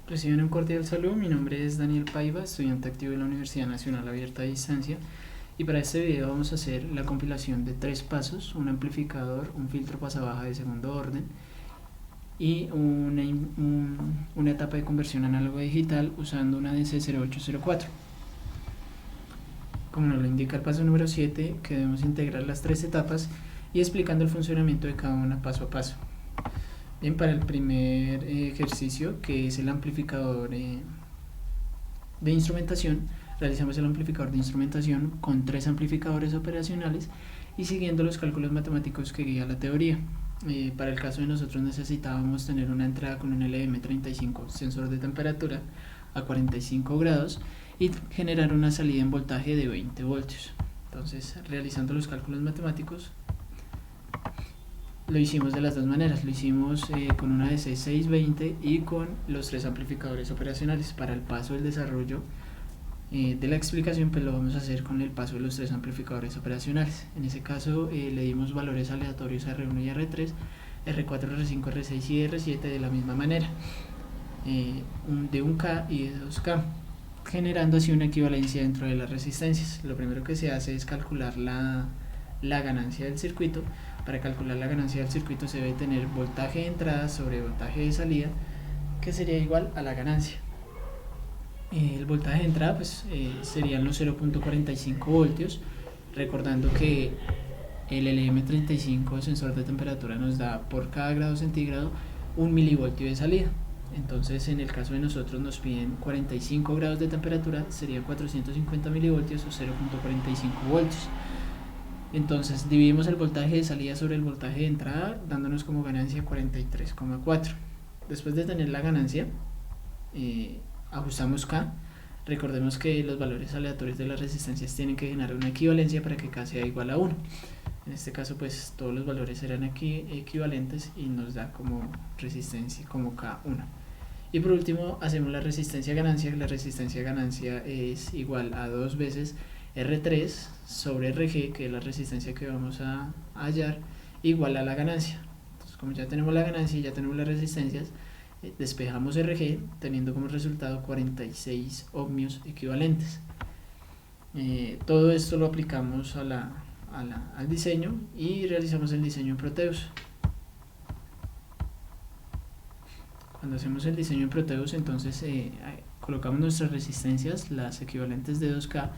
Reciben un cordial saludo, mi nombre es Daniel Paiva, estudiante activo de la Universidad Nacional Abierta a Distancia, y para este video vamos a hacer la compilación de 3 pasos: un amplificador, un filtro pasabaja de segundo orden y una etapa de conversión análogo a digital usando una DC0804. Como nos lo indica el paso número 7, que debemos integrar las 3 etapas y explicando el funcionamiento de cada una paso a paso. Bien, para el primer ejercicio, que es el amplificador de instrumentación, realizamos el amplificador de instrumentación con 3 amplificadores operacionales y siguiendo los cálculos matemáticos que guía la teoría. Para el caso de nosotros necesitábamos tener una entrada con un LM35 sensor de temperatura a 45 grados y generar una salida en voltaje de 20 voltios. Entonces, realizando los cálculos matemáticos, lo hicimos de las dos maneras. Lo hicimos con una DC620 y con los 3 amplificadores operacionales. Para el paso del desarrollo de la explicación, pues lo vamos a hacer con el paso de los 3 amplificadores operacionales. En ese caso le dimos valores aleatorios a R1 y R3, R4, R5, R6 y R7 de la misma manera, de 1K y de 2K, generando así una equivalencia dentro de las resistencias. Lo primero que se hace es calcular la ganancia del circuito. Para calcular la ganancia del circuito se debe tener voltaje de entrada sobre voltaje de salida, que sería igual a la ganancia. El voltaje de entrada pues serían los 0.45 voltios, recordando que el LM35 sensor de temperatura nos da por cada grado centígrado 1 milivoltio de salida. Entonces, en el caso de nosotros nos piden 45 grados de temperatura, serían 450 milivoltios o 0.45 voltios. Entonces dividimos el voltaje de salida sobre el voltaje de entrada, dándonos como ganancia 43,4. Después de tener la ganancia, ajustamos K. Recordemos que los valores aleatorios de las resistencias tienen que generar una equivalencia para que K sea igual a 1. En este caso, pues todos los valores serán aquí equivalentes y nos da como resistencia, como K1. Y por último, hacemos la resistencia ganancia. La resistencia ganancia es igual a 2 veces R3 sobre RG, que es la resistencia que vamos a hallar, igual a la ganancia. Entonces, como ya tenemos la ganancia y ya tenemos las resistencias, despejamos RG teniendo como resultado 46 ohmios equivalentes. Todo esto lo aplicamos al diseño y realizamos el diseño en Proteus. Cuando hacemos el diseño en Proteus, entonces colocamos nuestras resistencias, las equivalentes de 2K,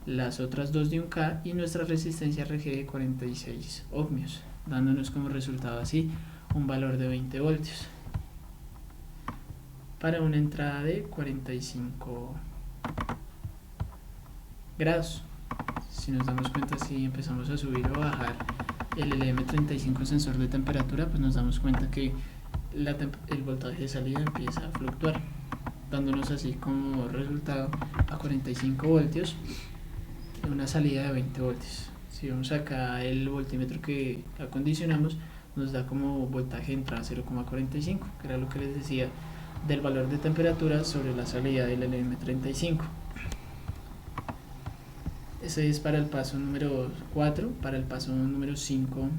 las otras 2 de 1K y nuestra resistencia RG de 46 ohmios, dándonos como resultado así un valor de 20 voltios para una entrada de 45 grados. Si nos damos cuenta, si empezamos a subir o bajar el LM35 sensor de temperatura, pues nos damos cuenta que el voltaje de salida empieza a fluctuar, dándonos así como resultado a 45 voltios una salida de 20 voltios. Si vemos acá el voltímetro que acondicionamos, nos da como voltaje de entrada 0,45, que era lo que les decía del valor de temperatura sobre la salida del LM35. Ese es para el paso número 4. Para el paso número 5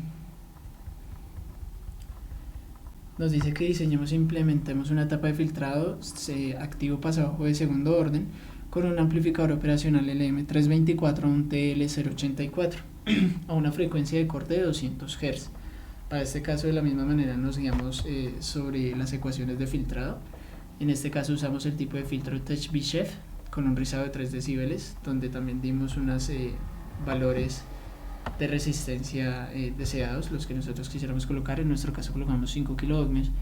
nos dice que diseñemos e implementemos una etapa de filtrado activo pasabajo de segundo orden con un amplificador operacional LM324 a un TL084 a una frecuencia de corte de 200 Hz. Para este caso, de la misma manera nos guiamos sobre las ecuaciones de filtrado. En este caso usamos el tipo de filtro Techbchef con un rizado de 3 decibeles, donde también dimos unos valores de resistencia deseados, los que nosotros quisiéramos colocar. En nuestro caso colocamos 5 kiloohmios,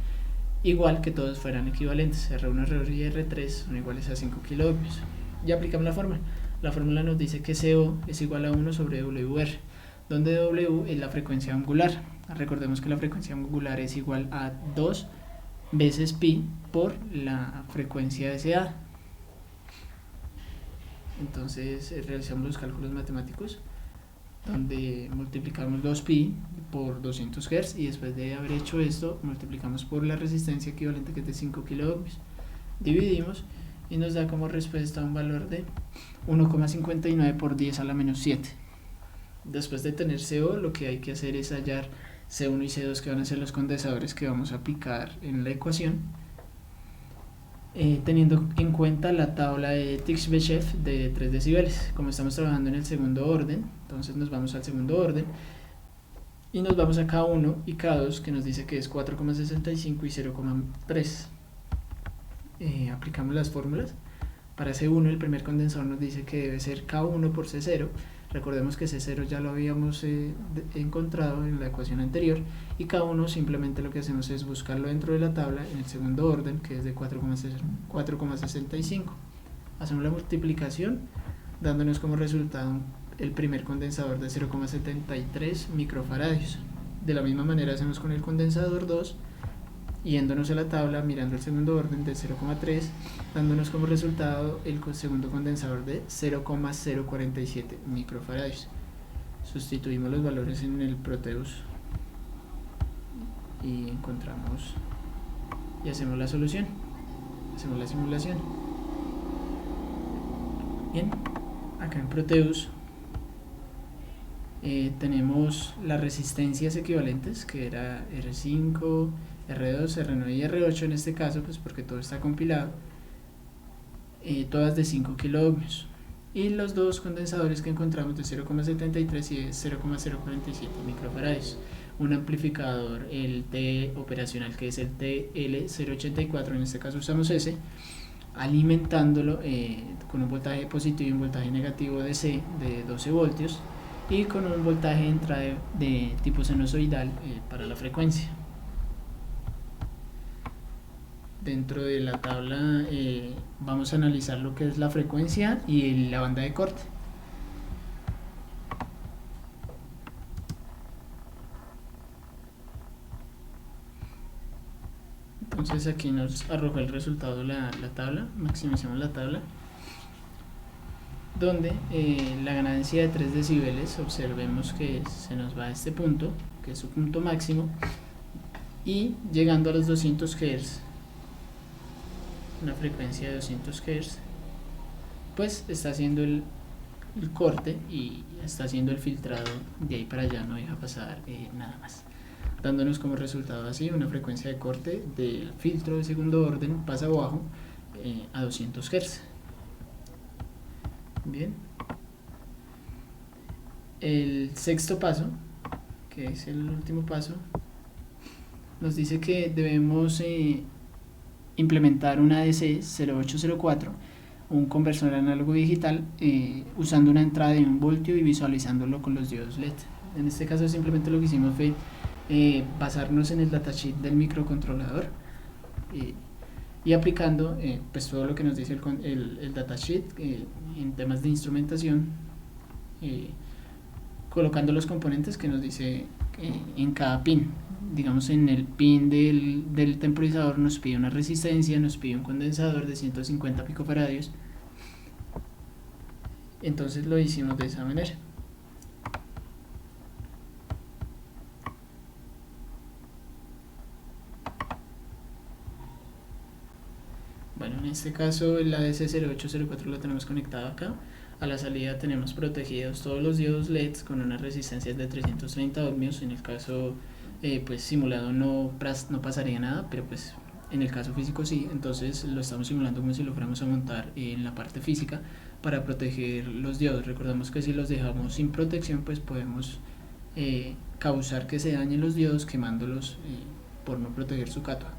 igual que todos fueran equivalentes. R1, R2 y R3 son iguales a 5 kiloohmios. Ya aplicamos la fórmula. La fórmula nos dice que CO es igual a 1 sobre WR, donde W es la frecuencia angular. Recordemos que la frecuencia angular es igual a 2 veces pi por la frecuencia deseada. Entonces realizamos los cálculos matemáticos, donde multiplicamos 2pi por 200 Hz y después de haber hecho esto multiplicamos por la resistencia equivalente, que es de 5 kiloohmios, dividimos y nos da como respuesta un valor de 1,59 por 10 a la menos 7. Después de tener CO, lo que hay que hacer es hallar C1 y C2, que van a ser los condensadores que vamos a aplicar en la ecuación. teniendo en cuenta la tabla de Tixbeshev de 3 decibeles. Como estamos trabajando en el segundo orden, entonces nos vamos al segundo orden y nos vamos a K1 y K2, que nos dice que es 4,65 y 0,3. Aplicamos las fórmulas. Para C1 el primer condensador nos dice que debe ser K1 por C0. Recordemos que C0 ya lo habíamos encontrado en la ecuación anterior, y K1 simplemente lo que hacemos es buscarlo dentro de la tabla en el segundo orden, que es de 4,65. Hacemos la multiplicación dándonos como resultado el primer condensador de 0,73 microfaradios. De la misma manera hacemos con el condensador 2, yéndonos a la tabla, mirando el segundo orden de 0,3, dándonos como resultado el segundo condensador de 0,047 microfaradios. Sustituimos los valores en el Proteus y encontramos y hacemos la solución, hacemos la simulación. Bien, acá en Proteus tenemos las resistencias equivalentes, que era R5, R2, R9 y R8 en este caso, pues porque todo está compilado, todas de 5 kiloohmios, y los dos condensadores que encontramos de 0,73 y de 0,047 microfaradios. Un amplificador, el T operacional, que es el TL084, en este caso usamos ese, alimentándolo con un voltaje positivo y un voltaje negativo de C de 12 voltios, y con un voltaje de entrada de tipo sinusoidal para la frecuencia. Dentro de la tabla vamos a analizar lo que es la frecuencia y la banda de corte. Entonces aquí nos arroja el resultado la tabla, maximizamos la tabla, donde la ganancia de 3 decibeles, observemos que se nos va a este punto, que es su punto máximo, y llegando a los 200 Hz, una frecuencia de 200 Hz, pues está haciendo el corte y está haciendo el filtrado de ahí para allá, no deja pasar nada más, dándonos como resultado así una frecuencia de corte del filtro de segundo orden pasa abajo a 200 Hz. Bien, el sexto paso, que es el último paso, nos dice que debemos implementar una ADC0804, un conversor análogo digital, usando una entrada de 1 voltio y visualizándolo con los diodos LED. En este caso simplemente lo que hicimos fue basarnos en el datasheet del microcontrolador y aplicando pues todo lo que nos dice el datasheet en temas de instrumentación, colocando los componentes que nos dice en cada pin. Digamos, en el pin del temporizador nos pide una resistencia, nos pide un condensador de 150 picofaradios. Entonces lo hicimos de esa manera. Bueno, en este caso el ADC0804 lo tenemos conectado acá. A la salida tenemos protegidos todos los diodos LEDs con unas resistencias de 330 ohmios. En el caso pues simulado no pasaría nada, pero pues en el caso físico sí. Entonces lo estamos simulando como si lo fuéramos a montar en la parte física para proteger los diodos. Recordamos que si los dejamos sin protección, pues podemos causar que se dañen los diodos quemándolos por no proteger su cátodo.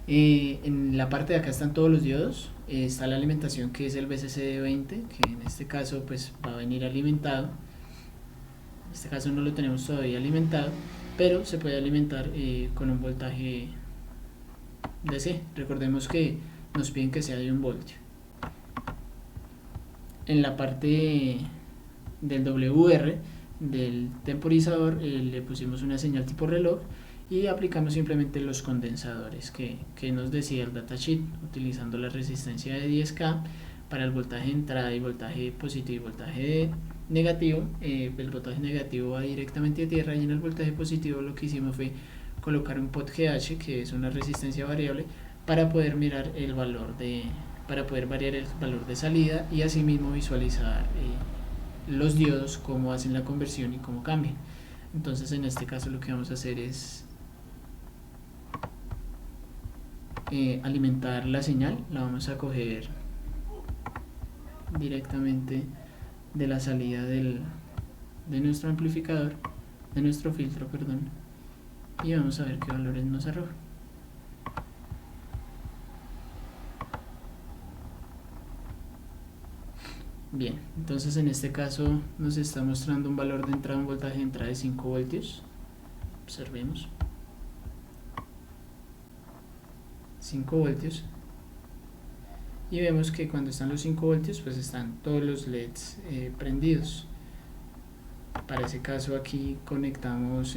En la parte de acá están todos los diodos, está la alimentación, que es el BCC20, que en este caso pues va a venir alimentado. En este caso no lo tenemos todavía alimentado, pero se puede alimentar con un voltaje DC. Recordemos que nos piden que sea de 1 voltio. En la parte del WR del temporizador le pusimos una señal tipo reloj y aplicamos simplemente los condensadores que nos decía el datasheet, utilizando la resistencia de 10K para el voltaje de entrada y voltaje positivo y voltaje negativo. El voltaje negativo va directamente a tierra, y en el voltaje positivo lo que hicimos fue colocar un pot GH, que es una resistencia variable, para poder mirar el valor para poder variar el valor de salida y asimismo visualizar los diodos, cómo hacen la conversión y cómo cambian. Entonces en este caso lo que vamos a hacer es alimentar la señal, la vamos a coger directamente de la salida de nuestro amplificador, de nuestro filtro, perdón, y vamos a ver qué valores nos arroja. Bien, entonces en este caso nos está mostrando un valor de entrada, un voltaje de entrada de 5 voltios. Observemos. 5 voltios. Y vemos que cuando están los 5 voltios, pues están todos los LEDs prendidos. Para ese caso aquí conectamos,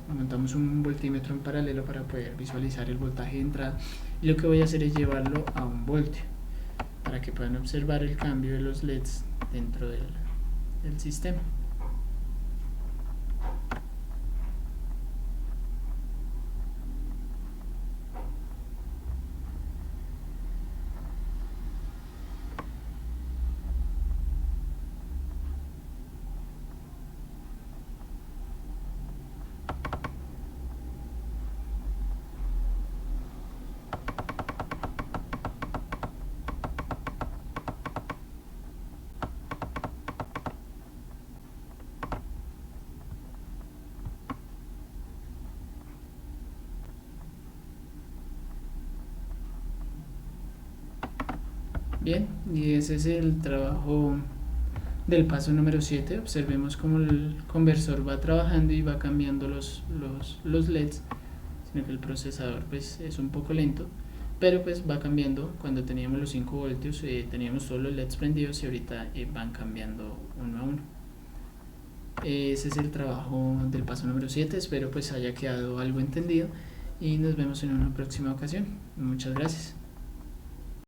montamos un voltímetro en paralelo para poder visualizar el voltaje de entrada. Y lo que voy a hacer es llevarlo a 1 voltio, para que puedan observar el cambio de los LEDs dentro del sistema. Bien, y ese es el trabajo del paso número 7. Observemos cómo el conversor va trabajando y va cambiando los LEDs, sino que el procesador pues es un poco lento, pero pues va cambiando. Cuando teníamos los 5 voltios teníamos todos los LEDs prendidos y ahorita van cambiando uno a uno. Ese es el trabajo del paso número 7. Espero pues haya quedado algo entendido y nos vemos en una próxima ocasión. Muchas gracias.